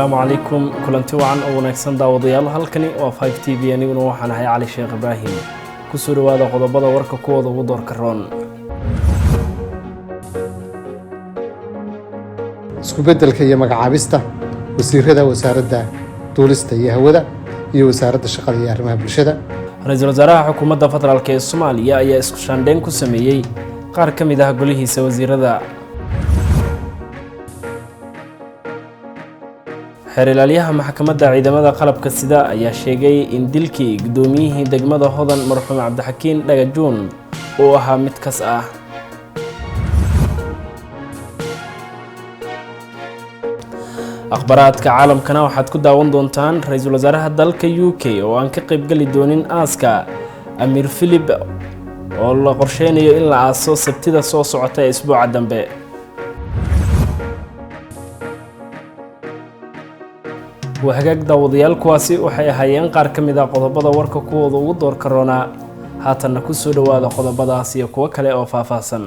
السلام عليكم كلنتي وعن أو نكسن داوديال هالكني و 5 TV aniguna waxaan ahay Cali Sheekh Ibrahim ku soo dhawaada qodobada warka kuwada ugu door karoon isku bedelka iyo magacaabista wasiirada wasaaradda duulista iyo hawada iyo wasaaradda shaqada iyo arrimaha bulshada ra'iisul wasaaraha xukuumadda federaalka ee Soomaaliya ayaa isku shaandhayn ku sameeyay qaar ka mid ah golihiisa wasiirada xeeralyaha maxkamadda ciidamada qalabka sida ayaa sheegay in dilkii gudoomiyihii degmada Hodan marxuum Cabdixakiin Dhagajuun oo ahaa mid kas ah akhbaraadka caalamkana waxaad ku daawan doontaan ra'iisul wasaaraha dalka UK oo aan ka qayb gali doonin aaska Amir Philip oo la qorsheynayo in la aaso sabtida soo socota ee isbuuca dambe وهجاك داوديال كواسي وحي هايين قار كميدا قضبادا وركا كوودا ugu door karoona haatan ku soo dhawaada qodobadaas iyo kuwa kale oo faahfaahsan